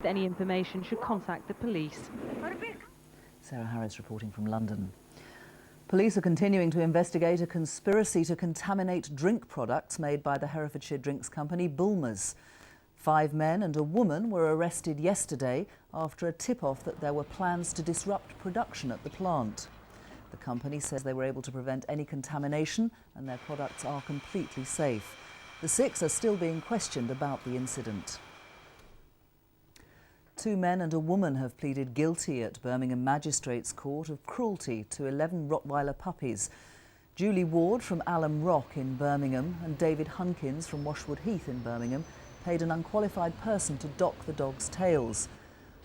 any information should contact the police. Sarah Harris reporting from London. Police are continuing to investigate a conspiracy to contaminate drink products made by the Herefordshire drinks company Bulmers. 5 men and a woman were arrested yesterday after a tip-off that there were plans to disrupt production at the plant. The company says they were able to prevent any contamination and their products are completely safe. The 6 are still being questioned about the incident. 2 men and a woman have pleaded guilty at Birmingham Magistrates Court of cruelty to 11 Rottweiler puppies. Julie Ward from Alham Rock in Birmingham and David Hunkins from Washwood Heath in Birmingham paid an unqualified person to dock the dogs' tails.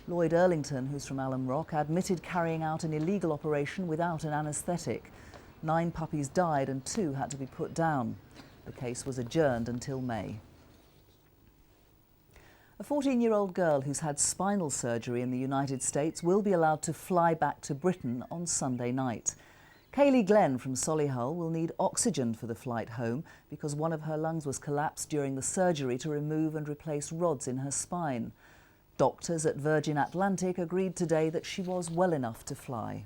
Lloyd Erlington, who's from Alham Rock, admitted carrying out an illegal operation without an anaesthetic. 9 puppies died and 2 had to be put down. The case was adjourned until May. A 14-year-old girl who's had spinal surgery in the United States will be allowed to fly back to Britain on Sunday night. Kaylee Glenn from Solihull will need oxygen for the flight home because one of her lungs was collapsed during the surgery to remove and replace rods in her spine. Doctors at Virgin Atlantic agreed today that she was well enough to fly.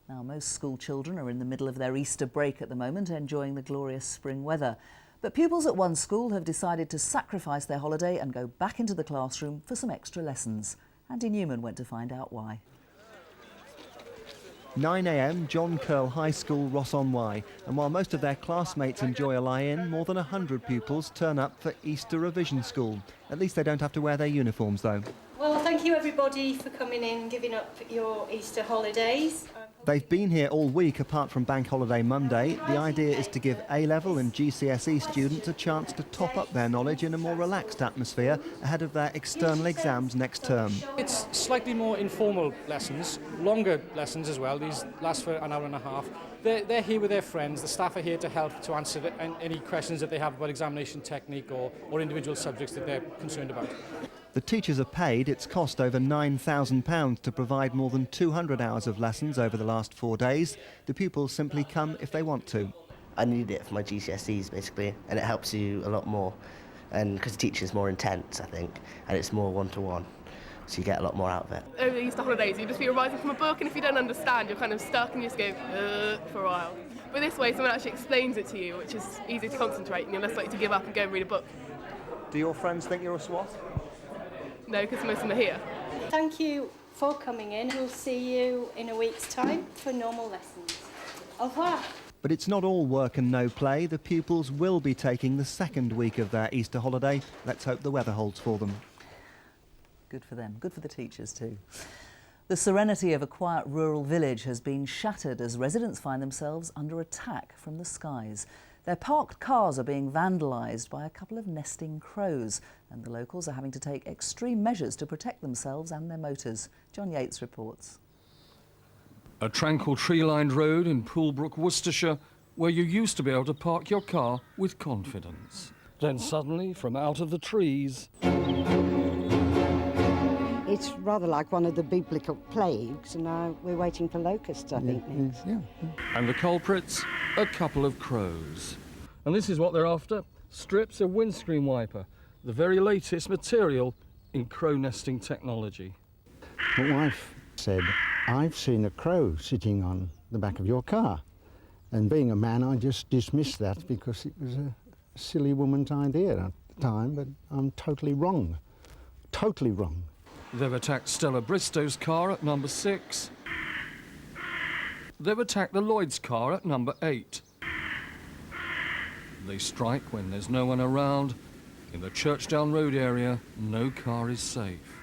Now, most school children are in the middle of their Easter break at the moment, enjoying the glorious spring weather. But pupils at one school have decided to sacrifice their holiday and go back into the classroom for some extra lessons. Andy Newman went to find out why. 9 a.m, John Curl High School, Ross-on-Wye. And while most of their classmates enjoy a lie-in, more than 100 pupils turn up for Easter revision school. At least they don't have to wear their uniforms, though. Well, thank you everybody for coming in, giving up your Easter holidays. They've been here all week apart from Bank Holiday Monday. The idea is to give A-level and GCSE students a chance to top up their knowledge in a more relaxed atmosphere ahead of their external exams next term. It's slightly more informal lessons, longer lessons as well. These last for an hour and a half. They're here with their friends. The staff are here to help to answer any questions that they have about examination technique or individual subjects that they're concerned about. The teachers are paid. It's cost over £9,000 to provide more than 200 hours of lessons over the last 4 days. The pupils simply come if they want to. I need it for my GCSEs basically, and it helps you a lot more. And because the teaching's more intense, I think, and it's more one-to-one, so you get a lot more out of it. Over the Easter holidays, you just be revising from a book, and if you don't understand, you're kind of stuck and you just go for a while. But this way, someone actually explains it to you, which is easy to concentrate, and you're less likely to give up and go and read a book. Do your friends think you're a swot? No, because most of them are here. Thank you for coming in. We'll see you in a week's time for normal lessons. Au revoir. But it's not all work and no play. The pupils will be taking the second week of their Easter holiday. Let's hope the weather holds for them. Good for them. Good for the teachers too. The serenity of a quiet rural village has been shattered as residents find themselves under attack from the skies. Their parked cars are being vandalised by a couple of nesting crows, and the locals are having to take extreme measures to protect themselves and their motors. John Yates reports. A tranquil tree-lined road in Poolbrook, Worcestershire, where you used to be able to park your car with confidence. Then suddenly, from out of the trees... It's rather like one of the biblical plagues, and now we're waiting for locusts, I think. And the culprits, a couple of crows. And this is what they're after, strips of windscreen wiper, the very latest material in crow nesting technology. My wife said, I've seen a crow sitting on the back of your car. And being a man, I just dismissed that because it was a silly woman's idea at the time, but I'm totally wrong. Totally wrong. They've attacked Stella Bristow's car at number 6. They've attacked the Lloyd's car at number 8. They strike when there's no one around. In the Churchdown Road area, no car is safe.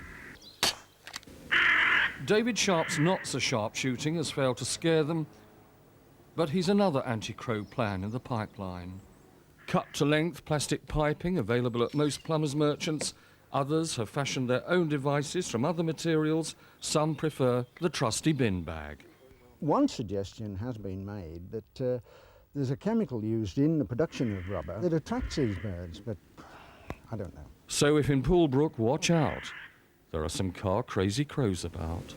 David Sharp's not-so-sharp shooting has failed to scare them, but he's another anti-crow plan in the pipeline. Cut-to-length plastic piping available at most plumbers' merchants. Others have fashioned their own devices from other materials. Some prefer the trusty bin bag. One suggestion has been made that there's a chemical used in the production of rubber that attracts these birds, but I don't know. So if in Poolbrook, watch out. There are some car-crazy crows about.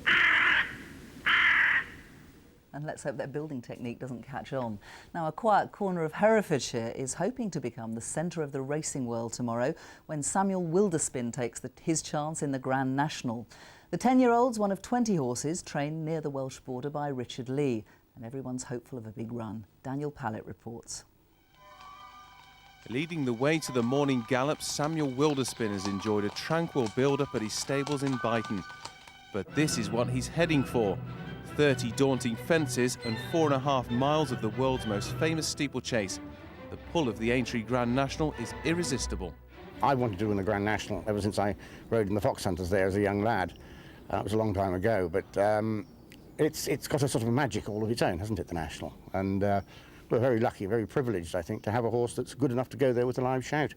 And let's hope their building technique doesn't catch on. Now, a quiet corner of Herefordshire is hoping to become the centre of the racing world tomorrow when Samuel Wilderspin takes his chance in the Grand National. The 10-year-old's one of 20 horses trained near the Welsh border by Richard Lee, and everyone's hopeful of a big run. Daniel Pallett reports. Leading the way to the morning gallop, Samuel Wilderspin has enjoyed a tranquil build-up at his stables in Bulletin. But this is what he's heading for. 30 daunting fences and 4.5 miles of the world's most famous steeplechase. The pull of the Aintree Grand National is irresistible. I wanted to win the Grand National ever since I rode in the Fox Hunters there as a young lad. It was a long time ago, but it's got a sort of magic all of its own, hasn't it, the National? And we're very lucky, very privileged, I think, to have a horse that's good enough to go there with a live shout.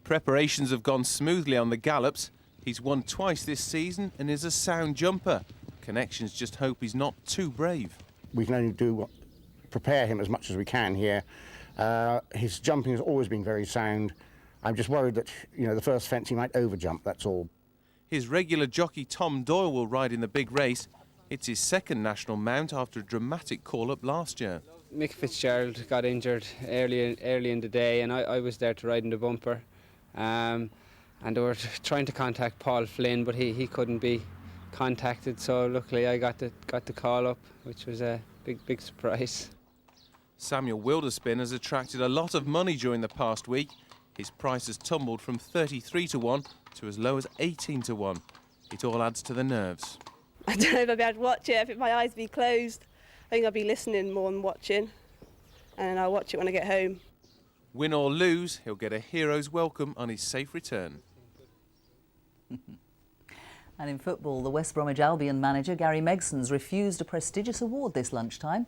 Preparations have gone smoothly on the gallops. He's won twice this season and is a sound jumper. Connections just hope he's not too brave. We can only prepare him as much as we can here. His jumping has always been very sound. I'm just worried that, you know, the first fence he might overjump, that's all. His regular jockey Tom Doyle will ride in the big race. It's his second national mount after a dramatic call-up last year. Mick Fitzgerald got injured early in the day, and I was there to ride in the bumper. And they were trying to contact Paul Flynn, but he couldn't be contacted. So luckily, I got the call up, which was a big surprise. Samuel Wilderspin has attracted a lot of money during the past week. His price has tumbled from 33 to 1 to as low as 18 to 1. It all adds to the nerves. I don't know if I'd be able to watch it if my eyes would be closed. I think I'll be listening more than watching, and I'll watch it when I get home. Win or lose, he'll get a hero's welcome on his safe return. And in football, the West Bromwich Albion manager Gary Megson's refused a prestigious award this lunchtime.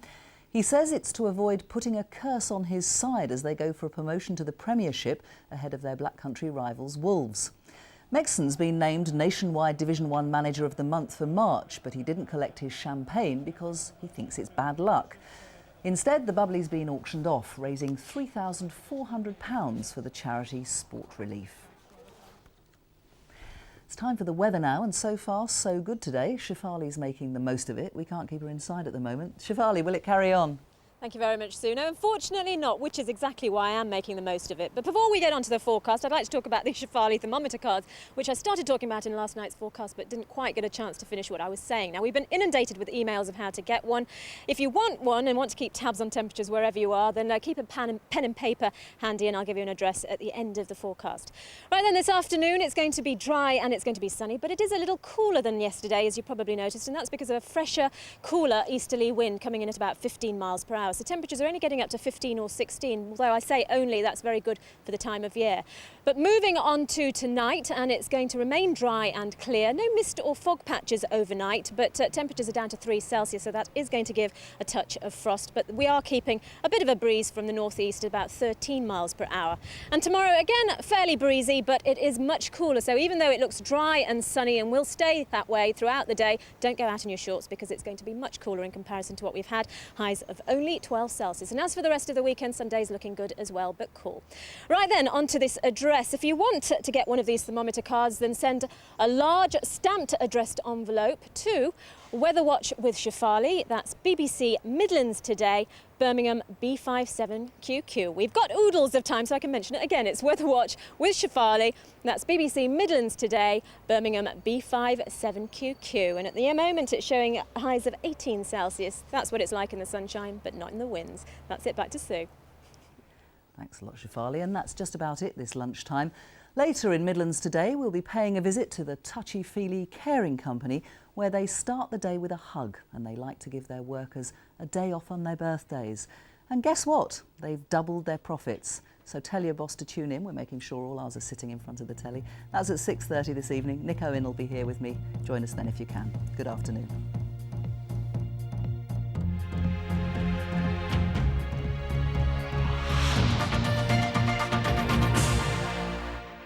He says it's to avoid putting a curse on his side as they go for a promotion to the Premiership ahead of their Black Country rivals Wolves. Megson's been named Nationwide Division 1 Manager of the Month for March, but he didn't collect his champagne because he thinks it's bad luck. Instead, the bubbly's been auctioned off, raising £3,400 for the charity Sport Relief. It's time for the weather now, and so far, so good today. Shefali's making the most of it. We can't keep her inside at the moment. Shefali, will it carry on? Thank you very much, Sue. No, unfortunately not, which is exactly why I am making the most of it. But before we get on to the forecast, I'd like to talk about the Shefali thermometer cards, which I started talking about in last night's forecast, but didn't quite get a chance to finish what I was saying. Now, we've been inundated with emails of how to get one. If you want one and want to keep tabs on temperatures wherever you are, then keep a pen and paper handy, and I'll give you an address at the end of the forecast. Right then, this afternoon, it's going to be dry and it's going to be sunny, but it is a little cooler than yesterday, as you probably noticed, and that's because of a fresher, cooler easterly wind coming in at about 15 miles per hour. So temperatures are only getting up to 15 or 16, although I say only, that's very good for the time of year. But moving on to tonight, and it's going to remain dry and clear. No mist or fog patches overnight, but temperatures are down to 3 Celsius, so that is going to give a touch of frost. But we are keeping a bit of a breeze from the northeast at about 13 miles per hour. And tomorrow, again, fairly breezy, but it is much cooler. So even though it looks dry and sunny and will stay that way throughout the day, don't go out in your shorts because it's going to be much cooler in comparison to what we've had. Highs of only 12 Celsius. And as for the rest of the weekend, Sunday's looking good as well, but cool. Right then, on to this address. If you want to get one of these thermometer cards, then send a large stamped addressed envelope to Weather Watch with Shefali. That's BBC Midlands Today, Birmingham B57QQ. We've got oodles of time, so I can mention it again. It's Weather Watch with Shefali. That's BBC Midlands Today, Birmingham B57QQ. And at the moment, it's showing highs of 18 Celsius. That's what it's like in the sunshine, but not in the winds. That's it. Back to Sue. Thanks a lot, Shefali. And that's just about it this lunchtime. Later in Midlands Today, we'll be paying a visit to the touchy-feely caring company where they start the day with a hug and they like to give their workers a day off on their birthdays. And guess what? They've doubled their profits. So tell your boss to tune in. We're making sure all ours are sitting in front of the telly. That's at 6:30 this evening. Nick Owen will be here with me. Join us then if you can. Good afternoon.